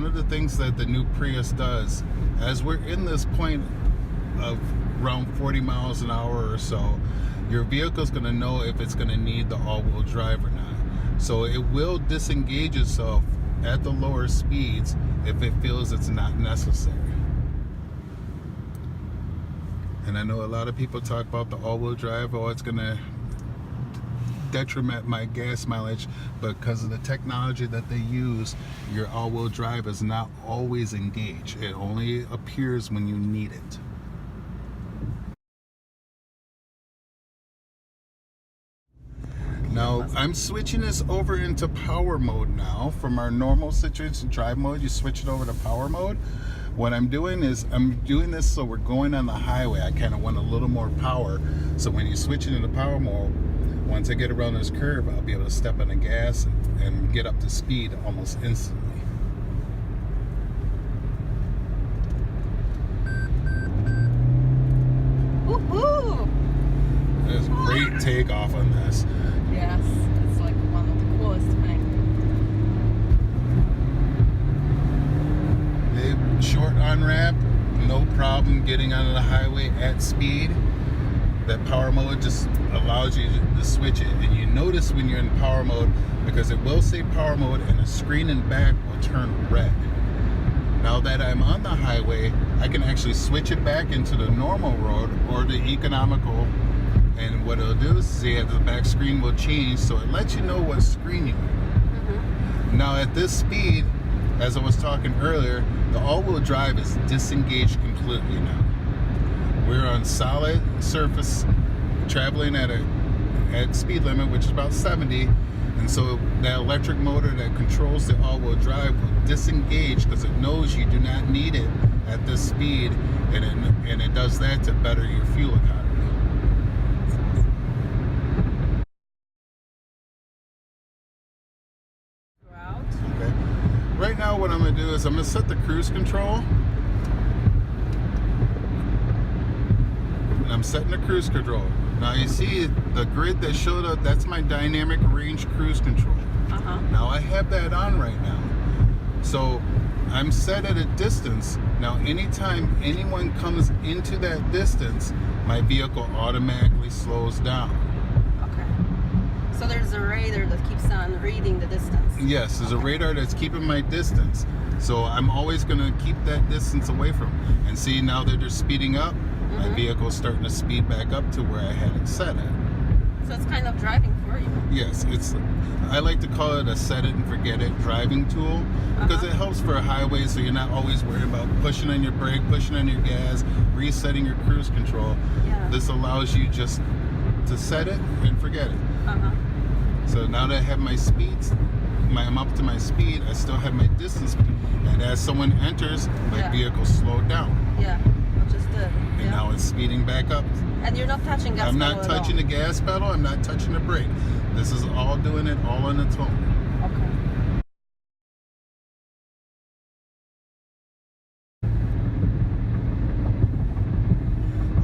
one of the things that the new Prius does, as we're in this point of around 40 miles an hour or so, your vehicle's going to know if it's going to need the all-wheel drive or not. So it will disengage itself at the lower speeds if it feels it's not necessary. And I know a lot of people talk about the all-wheel drive, oh, it's going to detriment my gas mileage, but because of the technology that they use, your all-wheel drive is not always engaged. It only appears when you need it. Now I'm switching this over into power mode now. From our normal situation drive mode, you switch it over to power mode. What I'm doing is I'm doing this so we're going on the highway. I kind of want a little more power, so when you switch it into power mode, once I get around this curve, I'll be able to step on the gas and get up to speed almost instantly. Woohoo! There's great takeoff on this. Yes, it's like one of the coolest things. Short on-ramp, no problem getting onto the highway at speed. That power mode just allows you to switch it, and you notice when you're in power mode, because it will say power mode and the screen in back will turn red. Now that I'm on the highway, I can actually switch it back into the normal road or the economical, and what it'll do is see the back screen will change, so it lets you know what screen you're in. Now at this speed, as I was talking earlier, the all-wheel drive is disengaged completely now. We're on solid surface, traveling at speed limit, which is about 70, and so that electric motor that controls the all-wheel drive will disengage because it knows you do not need it at this speed, and it does that to better your fuel economy. Okay. Right now what I'm going to do is I'm going to set the cruise control. I'm setting the cruise control. Now you see the grid that showed up, that's my dynamic range cruise control. Now I have that on right now. So I'm set at a distance. Now anytime anyone comes into that distance, my vehicle automatically slows down. Okay. So there's a radar that keeps on reading the distance. Yes, there's a radar that's keeping my distance. So I'm always going to keep that distance away from them. And see, now that they're speeding up, my vehicle's starting to speed back up to where I had it set at. So it's kind of driving for you. Yes, I like to call it a set it and forget it driving tool, because it helps for a highway, so you're not always worried about pushing on your brake, pushing on your gas, resetting your cruise control. Yeah. This allows you just to set it and forget it. So now that I have my speeds, I'm up to my speed, I still have my distance, and as someone enters, my vehicle slowed down. Yeah, which is good. And now it's speeding back up. And you're not touching gas pedal. I'm not touching the gas pedal, I'm not touching the brake. This is all doing it all on its own. Okay.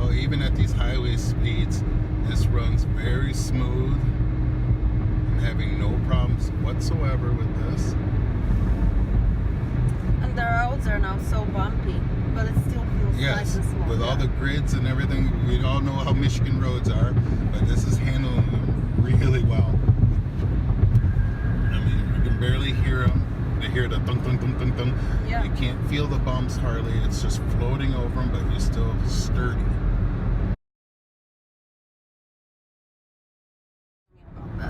Oh, even at these highway speeds, this runs very smooth. I'm having no problems whatsoever with this. And the roads are now so bumpy, but it still feels nice and smooth. With all the grids and everything, we all know how Michigan roads are, but this is handling them really well. I mean, you can barely hear them. You hear the thunk, thunk, thunk, thunk, thunk. Yeah. You can't feel the bumps hardly. It's just floating over them, but you're still sturdy.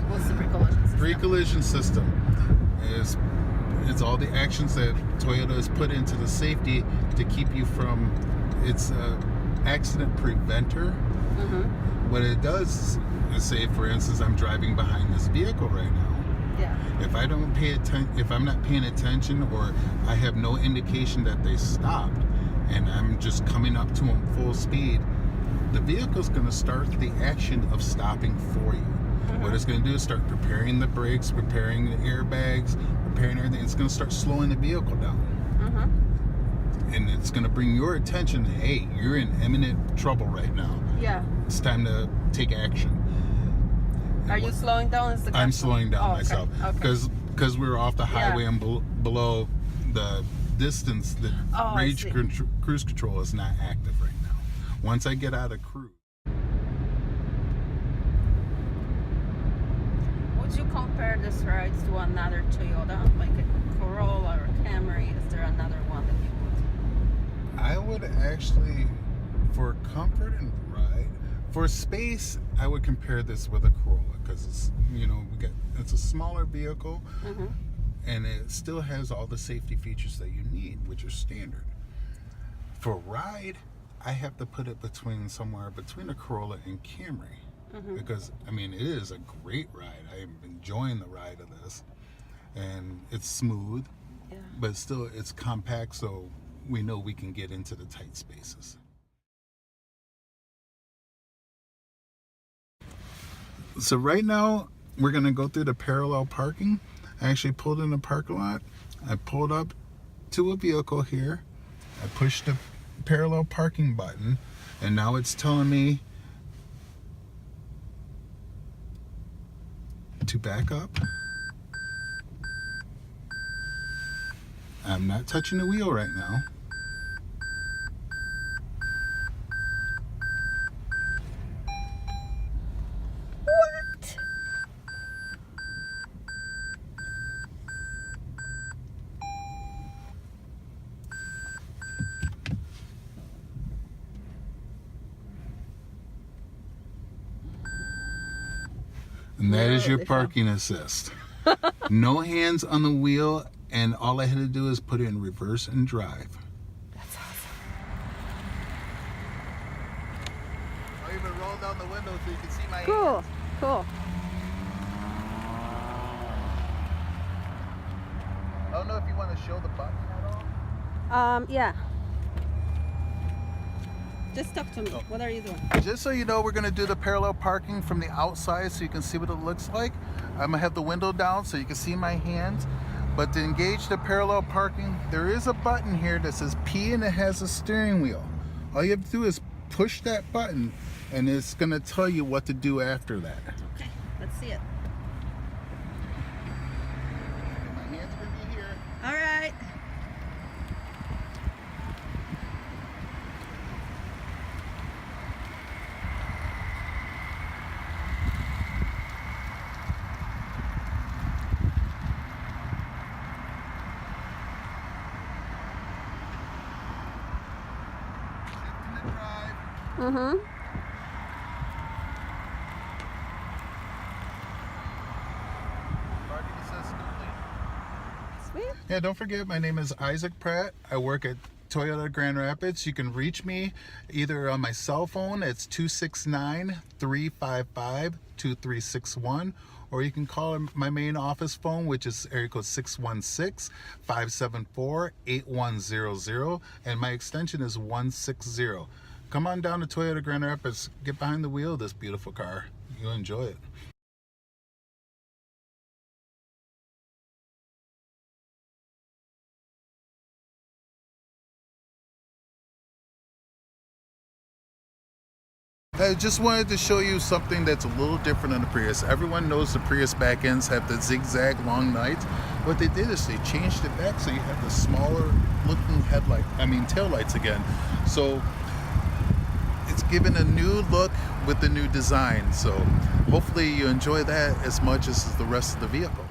What's the pre-collision system? Pre-collision system is it's all the actions that Toyota has put into the safety to keep you from, it's an accident preventer. What it does is, say for instance, I'm driving behind this vehicle right now. If I don't pay attention, if I'm not paying attention, or I have no indication that they stopped and I'm just coming up to them full speed, the vehicle's going to start the action of stopping for you. What it's going to do is start preparing the brakes, preparing the airbags, preparing everything. It's going to start slowing the vehicle down. And it's going to bring your attention, hey, you're in imminent trouble right now. Yeah. It's time to take action. Are you slowing down? I'm slowing down myself. Okay. Because we're off the highway and below distance, the cruise control is not active right now. Once I get out of cruise. Would you compare this ride to another Toyota, like a Corolla or Camry? Is there another one that you would? I would actually, for comfort and ride, for space, I would compare this with a Corolla because it's, it's a smaller vehicle, and it still has all the safety features that you need, which are standard. For ride, I have to put it somewhere between a Corolla and Camry. Because it is a great ride. I am enjoying the ride of this, and it's smooth, but still it's compact, so we know we can get into the tight spaces. So right now we're gonna go through the parallel parking. I actually pulled in the parking lot. I pulled up to a vehicle here. I pushed the parallel parking button, and now it's telling me to back up. I'm not touching the wheel right now. What? And that is your parking assist. No hands on the wheel, and all I had to do is put it in reverse and drive. That's awesome. I'll even roll down the window so you can see my Cool, cool. I don't know if you want to show the button at all. Yeah. Just talk to me. What are you doing? Just so you know, we're going to do the parallel parking from the outside so you can see what it looks like. I'm going to have the window down so you can see my hands. But to engage the parallel parking, there is a button here that says P, and it has a steering wheel. All you have to do is push that button, and it's going to tell you what to do after that. Okay, let's see it. My hands are going to be here. All right. Mm-hmm. Parking assist complete. Sweet. Yeah, don't forget, my name is Isaac Pratt. I work at Toyota Grand Rapids. You can reach me either on my cell phone. It's 269-355-2361, or you can call my main office phone, which is area code 616-574-8100, and my extension is 160. Come on down to Toyota Grand Rapids. Get behind the wheel of this beautiful car. You'll enjoy it. I just wanted to show you something that's a little different than the Prius. Everyone knows the Prius back ends have the zigzag long nights. What they did is they changed it back so you have the smaller looking tail lights again. So it's given a new look with the new design. So hopefully you enjoy that as much as the rest of the vehicle.